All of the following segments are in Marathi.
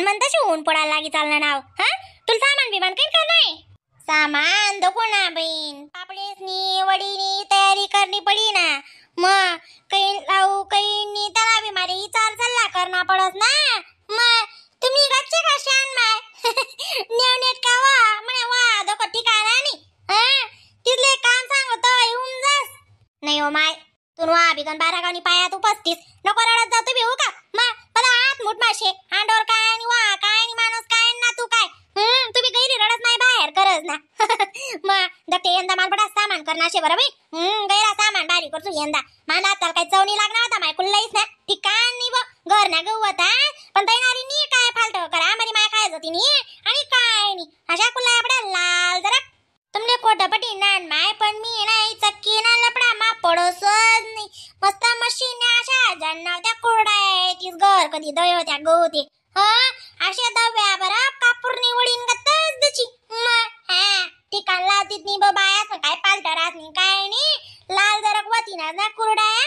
मन तशी ऊन पडायला लागी चालणार नाव. हा तुला सामान बिमान काही का नाही? सामान दको ना बहीण, पापडेसनी वडीनी तयारी करनी पडी ना. मग काही लावू काही नी त्याला बी मारे विचार सल्ला करना पडस ना. मग तुम्ही गच्चे का शान माय नेवनेट का वा म्हणे वा दको ठिकाणा नाही. हा तिथले काम सांगतो येऊन जास नाही हो माय. तू वा बिगन 12 गावनी पायात उपस्थित नको रडत जाऊ तुम्ही हो का. मग मला हात मुठ माशे आंडोर काय आणि वा काय आणि माणूस काय ना तू काय. तुम्ही गैरी रडत नाही बाहेर करस ना. मग दक्ते यंदा मालपडा सामान करणार शे बरं बाई. गैरा सामान बारी करतो यंदा. मला आता काही चवणी लागणार होता माय कुल्लाईस ना ठिकाण नी व घर ना गवता पण तैनारी नी काय फालतो करा आम्हाला माय काय होती नी आणि काय नी अशा कुल्ला आपडा लाल जरा तुमले कोटपटी नान माय पण मी नाही चक्की ना लपडा मा पडोसच नाही. मस्त मशीन अशा जन्नाव त्या कोरडाय तीस घर कधी दय होत्या गवते. अशा दव्या बरं कापूर निवडीन गतच दची. हा ठिकाण लावतीत नी बाया काय पालटा राहत नी काय नी लाल जरक वती ना कुरडाया.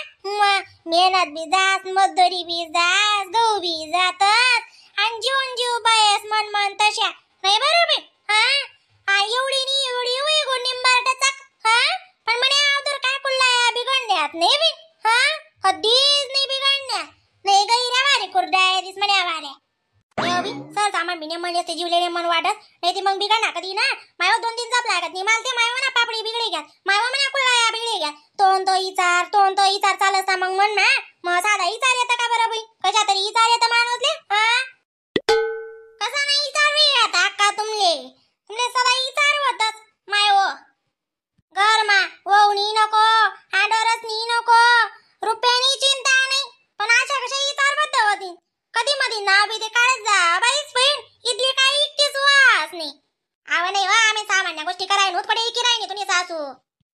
मेहनत बी जास मजदुरी बी जास गहू बी जातच आणि जीव बयस मन तशा नाही बरोबर. हा एवढी नी एवढी होई गो निंबारटा चक. पण म्हणे अवदर काय कुल्ला बिघडण्यात नाही बी. कधीच नाही बिघडण्यात नाही गैरा वारे कुरडाय दिस म्हणे वाऱ्या बी सर सामान बिने मन येते जीवलेले मन वाटत नाही ते मग बिघडणार कधी ना. मायव 2-3 जप लागत नाही मला ते मायव ना पापडी बिघडी घ्या मायव म्हणा कुल्ला बिघडी घ्या तोन तो इचार चालत मग म्हण ना. मग साधा इचार येतं का बरं बाई कशा तरी इचार येतं माणूसले. कसा नाही इचार आता अक्का तुमले सदा इचार होतच मायव घर मा ववणी नको आडोरच नी नको रुपयानी चिंता नाही. पण अशा कशा इचार बद्द होती कधी मधी नाव बी ते काढत जा बाईच बहीण इथली काही इतकीच वास नाही. आव नाही वा आम्ही सामान्य गोष्टी कराय नव्हत कडे की राहिनी तुम्ही सासू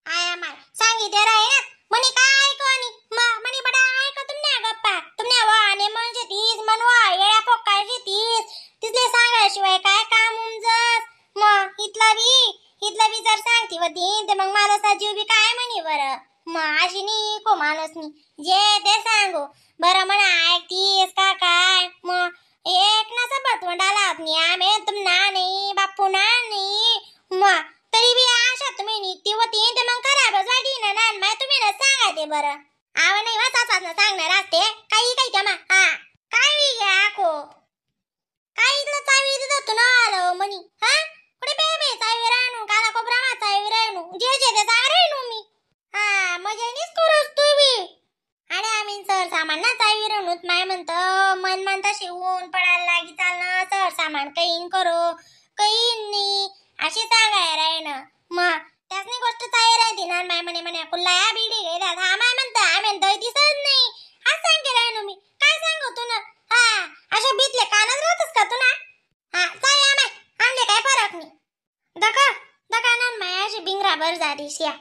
आया माय सांगितले राही म्हणे काय ऐकवणी म्हणे बडा ऐक तुमने गप्पा तुमने वा आणि म्हणजे तीच मनवा येड्या पोकायची तिथले सांगायशिवाय काय काम उमजस. मग इथला बी जर सांगती होती तर मग मला साजीव बी काय म्हणे बरं. मग अशी नी को माणूस नी जे ते सांगू बरं म्हणा ऐकतीस का काय. मग एक ना सबत वंडाला अपनी आम्ही तुम ना नाही बापू ना नाही. मग तरी बी आशा तुम्ही निघती होती तर मग खराबच वाटी ना नान माय तुम्ही ना सांगा ते बरं. आव नाही वा सासवासना सांगणार असते काही त्यामा. काय बी घ्या आखो काय इथलं चावी देतो ना आलो म्हणी. कुठे बेबे चावी राहणू काला कोपरा चावी राहणू जे ते सांग राहणू मी. मजानीच करूस तू बी. आणि आम्ही सर सामान ना चावी राहणूत माय म्हणतो मन तशी ऊन पडायला लागी चालना सर सामान काही करो काही नी अशी सांगाय राहीन. मग त्यासनी गोष्ट चावी राहते ना माय म्हणे कुल्ला बिडी गेला माय म्हणतो आम्ही दय दिसत नाही. आज सांगे राहणू मी काय सांगू तू ना. अशा बीतले कानच राहतस का तू ना. चाल आम्ही आणले काय फरक नाही. दका ना माय अशी बिंगरा भर जाती शिया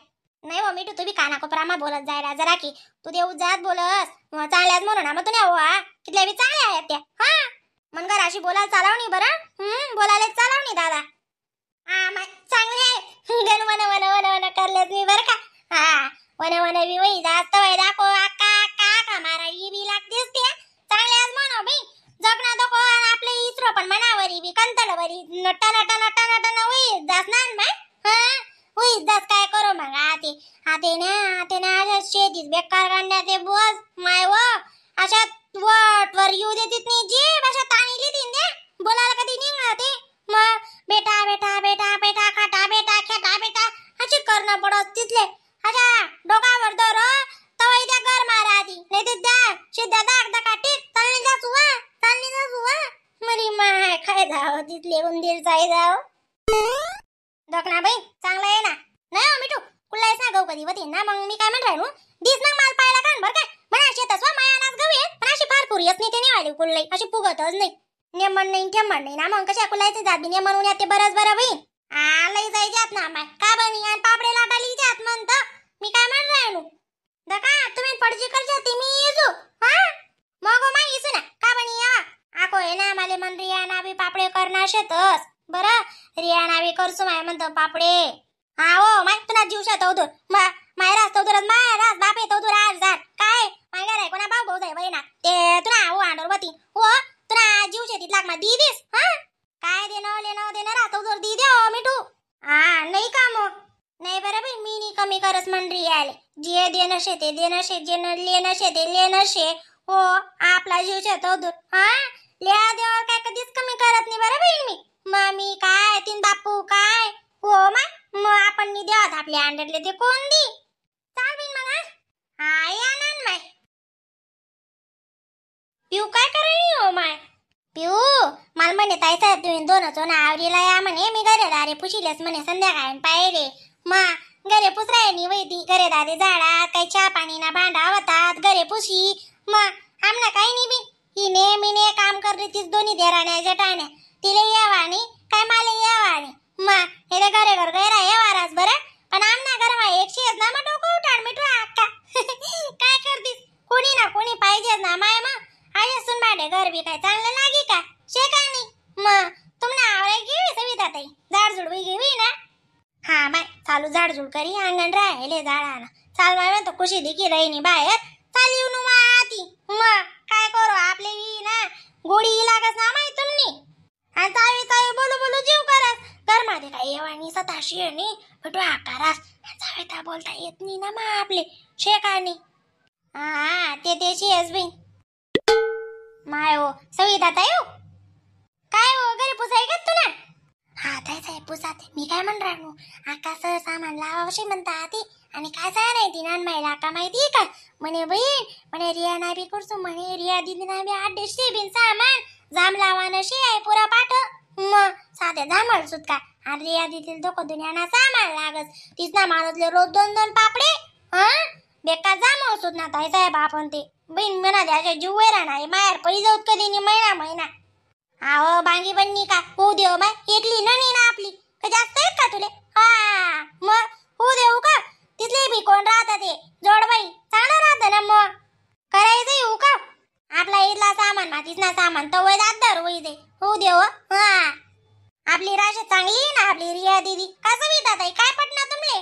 नाही हो मिठू तू बी काना कोपरामा बोलत जाय जरा की तू देऊ जात बोलस चालल्यास म्हणून मग तू नाही हो कितल्या बी चांगल्या आहेत त्या. मन घर अशी बोलायला चालवणी बरं बोलायला चालवणी दादा. माय चांगले आहे वन करलेत मी बरं का. वन बी वही जास्त वय दाखो आका मारा ही बी लागतेस त्या चांगल्याच म्हणो बाई जगना दको आपले इसरो पण मनावरी बी कंतलवरी नटा वही जास ना माय. होई दस काय करो मग आते ना अशा शेतीच बेकार काढण्याचे बोस माय व अशा वर येऊ देतीत नाही जीभ अशा ताणी लिहितीन दे बोलायला कधी निघणार ते. मग बेटा खाटा बेटा खेटा बेटा अशी करणं पडत तिथले अशा डोकावर दर तवई त्या घर मारा आधी नाही ते द्या शिद्धा दाग टीक चालली जासू मरी माय काय जाव तिथले उंदीर जाई जाव. दकना बाई चांगला आहे ना नाही मिठू कुल्लायस ना गहू कधी होती ना. मग मी काय म्हण राहिलो दिस मग माल पायला कान बर काय म्हणा शेतच वा मायानाच गहू येत पण अशी फार पुरी येत नाही ते निवाळी कुल्लाई अशी पुगतच नाही नेमन नाही ठेमण नाही ना. मग कशा कुल्लायचे जात बी नेमन उन्यात ते बरंच बरं बाई. लई जाई जात ना माय का बनी आणि पापडे लाटाली जात म्हणत मी काय म्हण राहिलो दका तुम्ही पडजी करजा ती मी येजो. मग माई इसू ना का बनी या आको आहे ना माले मन रिया ना बी पापडे करणार शेतस बरं रिया ना बी करसू माय म्हणतो पापडे. हो माय तुला जीव शेत होतो मायरास तो तुरत मायरास बापे तो तुरा आज जात काय माय घराय कोणा भाऊ जाय वय ना ते तुला हो आंडोर वती हो तुला जीव शेतीत लाग मा दीदी बरं बाई मी नी कमी करस मंडळी आले जे देणं शे ते देणं शे जे लेणं शे ते लेणं शे हो आपला जीव शे तो दूर हा लिहा देवावर काय कधीच कमी करत नाही बरं बहीण मी मम्मी काय तीन बापू काय हो मग आपण नी देवात आपले अंडरले ते कोण दी चाल बहीण मग हा या ना माय पिऊ काय करायनी हो माय पिऊ मला म्हणे ताई साहेब तुम्ही दोनच ना आवरीला या म्हणे मी घरे दारे पुशिलेस म्हणे संध्याकाळी पाहिले मा घरे पुसरायनी वैदी घरे दारे झाडा काही चहा पाणी ना भांडा होतात घरे पुशी मग आमना काही नाही बी ही नेहमीने काम करते तीच दोन्ही देराण्या जटाण्या तिले येवाणी काय माले येवाणी मग हे रे घरे घर गैरा येवारास बरं पण आमना घरमा एक शेज ना मग डोकं उठाड मिठू अक्का काय करतीस कोणी ना कोणी पाहिजेच ना माय मग आजे सुन भाडे घर बी काय चांगलं लागी का शे का नाही मग तुमना आवराय घेवी सविता ताई झाडझुड बी घेवी ना हा बाय चालू झाडझुड करी अंगण राहिले झाडाना चाल बाय तो खुशी देखी राहिनी बाहेर चाल येऊ नु आती मग काय करू आपले ही ना गोडी लागस ना माहित तुमनी आणि ताई ताई बोलू बोलू जीव करस घरमध्ये काय येवानी सताशी आणि फटू आकारास जावेता बोलता येत नाही ना मा आपले शेकानी हा ते देशी हसबीन माय हो सविता ताई हो काय हो घरी पुसाय का तुला हा ताई साहेब पुसाते मी काय म्हण राहू आकाश सामान लावावशी म्हणता आधी आणि काय सांगा नाही ती नान मायला का माहिती का म्हणे बहीण म्हणे रिया ना बी करतो म्हणे रिया दिदी ना बी 800 बिन सामान जाम लावानं शे आहे पुरा पाठ मग साधे जामळ सुत का आणि रिया दिदी दोक दुनियाना सामान लागस तीच ना माणूसले रोज 2-2 पापडे हा बेकार जामळ सुत ना ताई साहेब आपण ते बहीण म्हणा द्याच्या जीव वेरा नाही मायार पडी जाऊत कधी नि महिना आव बांगी बन्नी का हो देव बाय एकली ननी ना आपली का जास्त आहेत का तुले हा मग हो देऊ का तिथले बी कोण राहतात ते जोड बाई चांगलं राहतं ना मग करायचं येऊ का आपला इथला सामान मातीच ना सामान तर वय दादर वय दे हो देव हा आपली राशी चांगली ना आपली रिया दीदी कसं वितात आहे काय पटना तुमले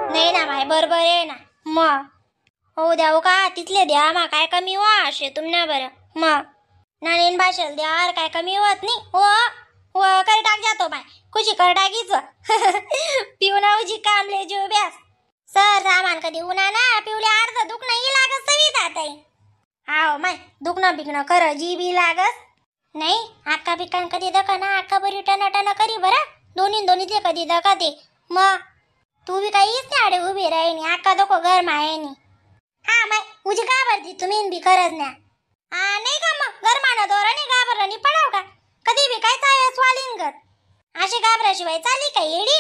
नाही ना माय बरोबर आहे ना मग हो देऊ का तिथले द्या मा काय कमी वा असे तुमना बरं मग नवीन भाषेल द्यार काय कमी होत नाही हो हो कर टाक जातो बाय खुशी कर टाकीच पिवनावजी कामले जीव ब्यास सर सामान कधी उन्हा ना पिवले अर्ध दुखणं ही लागस सविता ताई हाव माय दुखणं बिकणं कर जी बी लागस नाही आक्का बिकान कधी दका ना आक्का बरी टनाटना करी बरं दोन्ही ते कधी दका ते मग तू बी काहीच नाही आडे उभी राहिनी आक्का दको घर मायनी हा माय मुझे का भरती तुम्ही बी करत ना नाही का मग घरमाना दोराने घाबरणी पडाव का कधी बी काय चाय स्वालिंगत अशी घाबराशिवाय चाली का येडी